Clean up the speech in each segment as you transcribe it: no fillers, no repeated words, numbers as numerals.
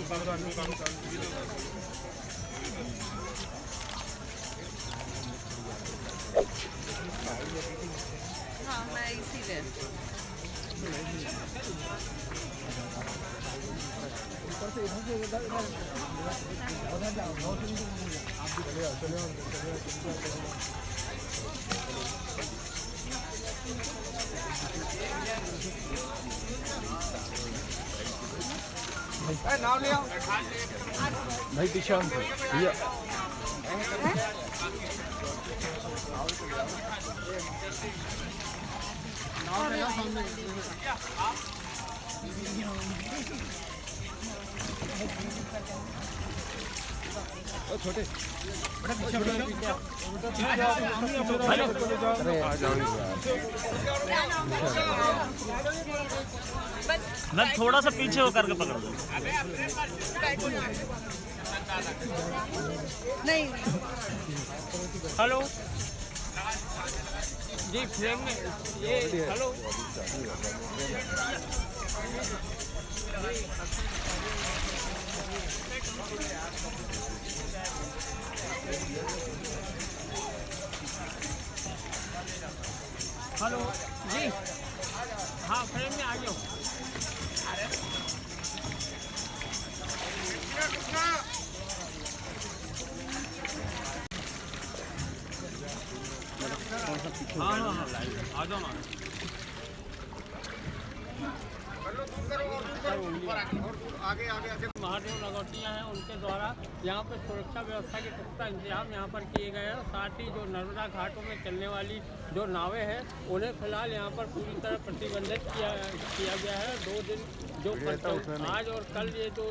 हाँ मैं इसीलिए नाम ले आओ भाई पीछे भैया छोटे मैं थोड़ा सा पीछे होकर के पकड़ दो। नहीं हेलो जी फ्रेम में ये हेलो हेलो जी हाँ फ्रेम में आ जाओ। हाँ हाँ हाँ आ जाओ ना। महादेव लगौटियाँ हैं उनके द्वारा यहाँ पर सुरक्षा व्यवस्था के पुख्ता इंतजाम यहाँ पर किए गए हैं। साथ ही जो नर्मदा घाटों में चलने वाली जो नावें हैं उन्हें फिलहाल यहाँ पर पूरी तरह प्रतिबंधित किया गया है। 2 दिन जो आज और कल ये जो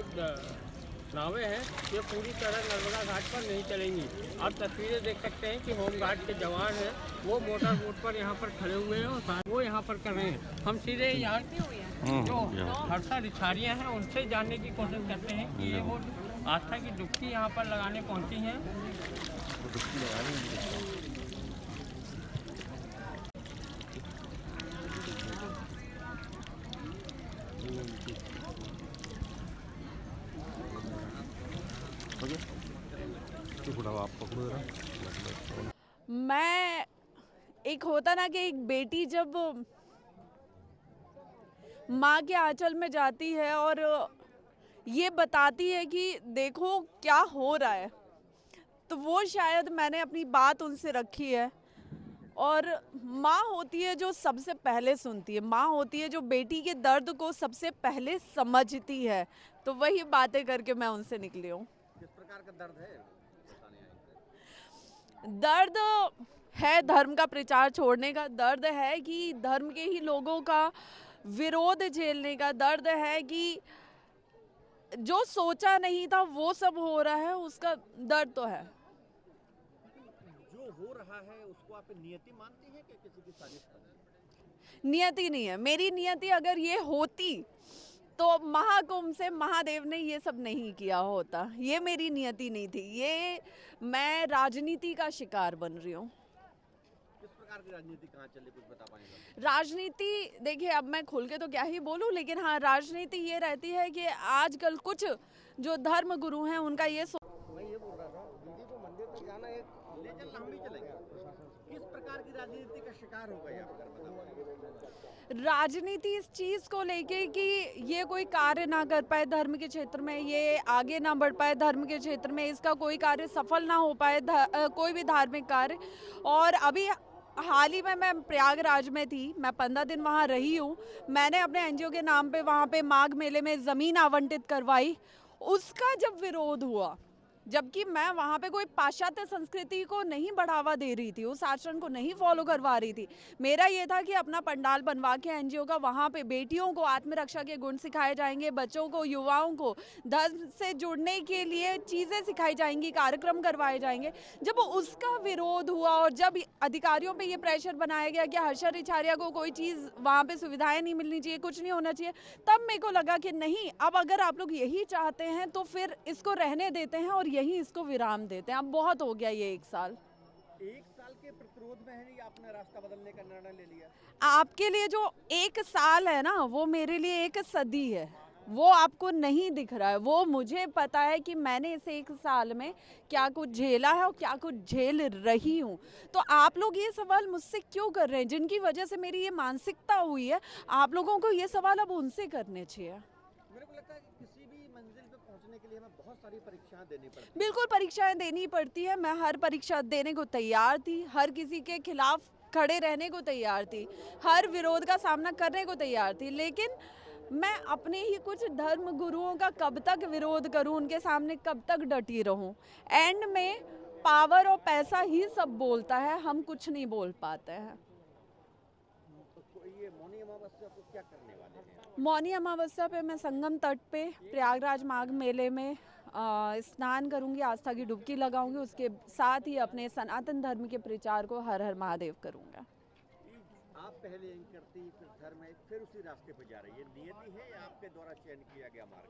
नावें हैं ये पूरी तरह नर्मदा घाट पर नहीं चलेंगी। आप तस्वीरें देख सकते हैं कि होमगार्ड के जवान हैं वो मोटर बोट पर यहाँ पर खड़े हुए हैं और वो यहाँ पर कर रहे हैं। हम सीधे यहाँ जो हर्षा रिछारियाँ हैं उनसे जानने की कोशिश करते हैं कि ये वो आस्था की डुबकी यहाँ पर लगाने पहुँची हैं। मैं एक होता ना कि एक बेटी जब माँ के आंचल में जाती है और ये बताती है कि देखो क्या हो रहा है, तो वो शायद मैंने अपनी बात उनसे रखी है। और माँ होती है जो सबसे पहले सुनती है, माँ होती है जो बेटी के दर्द को सबसे पहले समझती है। तो वही बातें करके मैं उनसे निकली हूँ। किस प्रकार का दर्द है? दर्द है धर्म का प्रचार छोड़ने का, दर्द है कि धर्म के ही लोगों का विरोध झेलने का, दर्द है कि जो सोचा नहीं था वो सब हो रहा है, उसका दर्द तो है। जो हो रहा है उसको आप नियति मानती हैं कि किसी की साजिश पर? नियति नहीं है मेरी। नियति अगर ये होती तो महाकुंभ से महादेव ने ये सब नहीं किया होता। ये मेरी नियति नहीं थी, ये मैं राजनीति का शिकार बन रही हूँ। किस प्रकार की राजनीति कहाँ चले, कुछ बता पाएंगे? राजनीति देखिए, अब मैं खुल के तो क्या ही बोलूं, लेकिन हाँ राजनीति ये रहती है कि आजकल कुछ जो धर्म गुरु हैं उनका ये मैं ये बोल रहा था दीदी को मंदिर तक जाना एक ले चलना हम भी चलेंगे। किस प्रकार की राजनीति का शिकार हो गए आप? राजनीति इस चीज को लेके कि ये कोई कार्य ना कर पाए धर्म के क्षेत्र में, ये आगे ना बढ़ पाए धर्म के क्षेत्र में, इसका कोई कार्य सफल ना हो पाए, कोई भी धार्मिक कार्य। और अभी हाल ही में मैं प्रयागराज में थी, मैं 15 दिन वहाँ रही हूँ। मैंने अपने एनजीओ के नाम पे वहाँ पे माघ मेले में ज़मीन आवंटित करवाई। उसका जब विरोध हुआ, जबकि मैं वहाँ पे कोई पाश्चात्य संस्कृति को नहीं बढ़ावा दे रही थी, उस आचरण को नहीं फॉलो करवा रही थी। मेरा ये था कि अपना पंडाल बनवा के एनजीओ का वहाँ पे बेटियों को आत्मरक्षा के गुण सिखाए जाएंगे, बच्चों को युवाओं को धर्म से जुड़ने के लिए चीज़ें सिखाई जाएंगी, कार्यक्रम करवाए जाएंगे। जब उसका विरोध हुआ और जब अधिकारियों पर यह प्रेशर बनाया गया कि हर्षा रिछारिया को कोई चीज़ वहाँ पर सुविधाएँ नहीं मिलनी चाहिए, कुछ नहीं होना चाहिए, तब मेरे को लगा कि नहीं, अब अगर आप लोग यही चाहते हैं तो फिर इसको रहने देते हैं और यही इसको विराम देते हैं। अब बहुत हो गया ये 1 साल। 1 साल के प्रतिरोध में ही आपने रास्ता बदलने का निर्णय ले लिया? आपके लिए जो 1 साल है ना, वो मेरे लिए 1 सदी है। वो आपको नहीं दिख रहा है। वो मुझे पता है कि मैंने इस 1 साल में क्या कुछ झेला है और क्या कुछ झेल रही हूँ। तो आप लोग ये सवाल मुझसे क्यों कर रहे हैं? जिनकी वजह से मेरी ये मानसिकता हुई है, आप लोगों को ये सवाल अब उनसे करने चाहिए। मेरे को लगता है कि किसी भी मंजिल पे पहुंचने के लिए हमें बहुत सारी परीक्षाएं देनी पड़ती हैं। बिल्कुल परीक्षाएं देनी पड़ती है। मैं हर परीक्षा देने को तैयार थी, हर किसी के खिलाफ खड़े रहने को तैयार थी, हर विरोध का सामना करने को तैयार थी, लेकिन मैं अपने ही कुछ धर्म गुरुओं का कब तक विरोध करूं, उनके सामने कब तक डटी रहूं? एंड में पावर और पैसा ही सब बोलता है, हम कुछ नहीं बोल पाते हैं। तो ये मौनी अमावस्या को क्या करने वाले हैं? मौनी अमावस्या पे मैं संगम तट पे प्रयागराज माघ मेले में स्नान करूंगी, आस्था की डुबकी लगाऊंगी, उसके साथ ही अपने सनातन धर्म के प्रचार को हर हर महादेव करूंगा। आप पहले एंकर थी, फिर धर्म है, फिर उसी रास्ते पर जा रही है। नियति है या आपके द्वारा चयन किया गया मार्ग?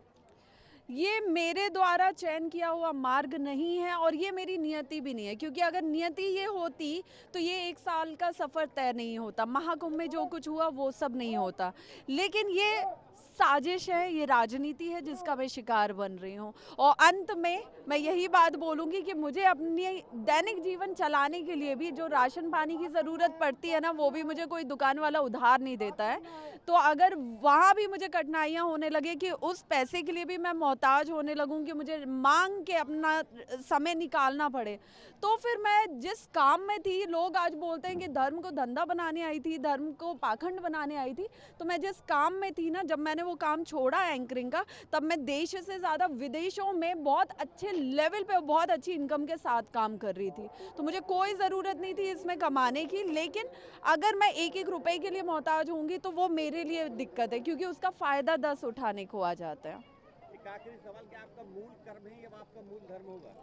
ये मेरे द्वारा चयन किया हुआ मार्ग नहीं है और ये मेरी नियति भी नहीं है, क्योंकि अगर नियति ये होती तो ये 1 साल का सफ़र तय नहीं होता, महाकुंभ में जो कुछ हुआ वो सब नहीं होता। लेकिन ये साजिश है, ये राजनीति है जिसका मैं शिकार बन रही हूँ। और अंत में मैं यही बात बोलूँगी कि मुझे अपनी दैनिक जीवन चलाने के लिए भी जो राशन पानी की ज़रूरत पड़ती है ना, वो भी मुझे कोई दुकान वाला उधार नहीं देता है। तो अगर वहाँ भी मुझे कठिनाइयाँ होने लगे कि उस पैसे के लिए भी मैं मोहताज होने लगूँ कि मुझे मांग के अपना समय निकालना पड़े, तो फिर मैं जिस काम में थी, लोग आज बोलते हैं कि धर्म को धंधा बनाने आई थी, धर्म को पाखंड बनाने आई थी, तो मैं जिस काम में थी ना, जब मैंने वो काम छोड़ा एंकरिंग का, तब मैं देश से ज़्यादा विदेशों में बहुत अच्छे लेवल पे बहुत अच्छी इनकम के साथ काम कर रही थी। तो मुझे कोई ज़रूरत नहीं थी इसमें कमाने की, लेकिन अगर मैं एक रुपए के लिए मोहताज होंगी तो वो मेरे लिए दिक्कत है, क्योंकि उसका फ़ायदा 10 उठाने को आ जाता है। एक आखिरी सवाल, क्या आपका मूल कर्म है या आपका मूल धर्म होगा?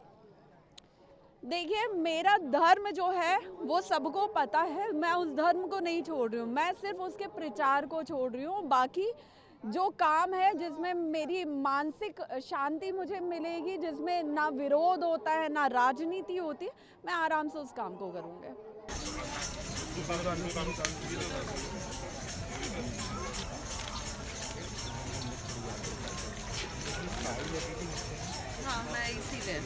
देखिए, मेरा धर्म जो है वो सबको पता है, मैं उस धर्म को नहीं छोड़ रही हूँ, मैं सिर्फ उसके प्रचार को छोड़ रही हूँ। बाकी जो काम है जिसमें मेरी मानसिक शांति मुझे मिलेगी, जिसमें ना विरोध होता है ना राजनीति होती है, मैं आराम से उस काम को करूँगी। हाँ, मैं इसीलिए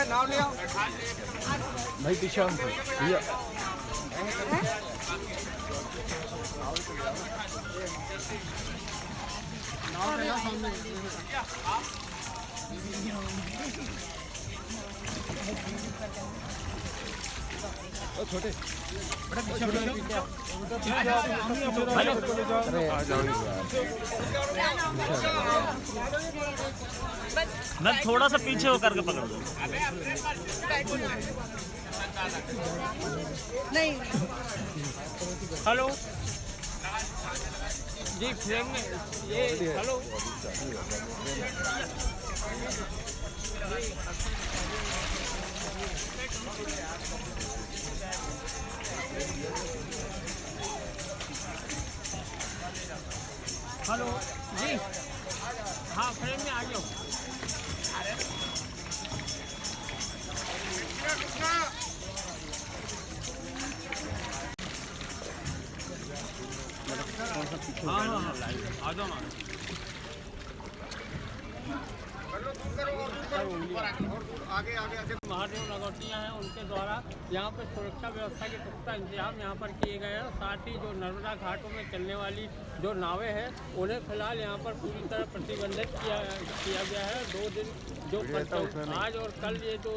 नाम ले आओ भाई, पीछे आओ भैया। छोटे मैं थोड़ा सा पीछे होकर के पकड़ दूँ। नहीं। हेलो जी, फ्रेम में ये हेलो हेलो जी, हाँ फ्रेम में आ जाओ। हाँ हाँ हाँ, आ जाओ ना। महादेव नगौटिया हैं, उनके द्वारा यहाँ पर सुरक्षा व्यवस्था के पुख्ता इंतजाम यहाँ पर किए गए हैं। साथ ही जो नर्मदा घाटों में चलने वाली जो नावें हैं, उन्हें फिलहाल यहाँ पर पूरी तरह प्रतिबंधित किया गया है। 2 दिन जो आज और कल ये जो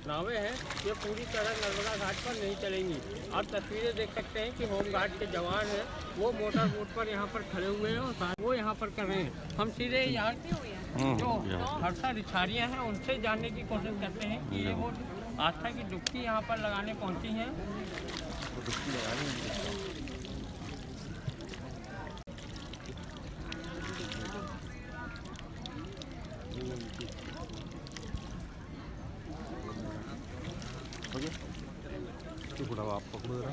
नावें हैं, ये पूरी तरह नर्मदा घाट पर नहीं चलेंगी। आप तस्वीरें देख सकते हैं कि होमगार्ड के जवान हैं, वो मोटर बोट पर यहाँ पर खड़े हुए हैं और वो यहाँ पर कर रहे हैं। हम सीधे यहाँ जो हर्षा रिछारियाँ हैं उनसे जानने की कोशिश करते हैं कि ये वो आस्था की डुबकी यहाँ पर लगाने पहुँची हैं। आप पकड़ो जरा।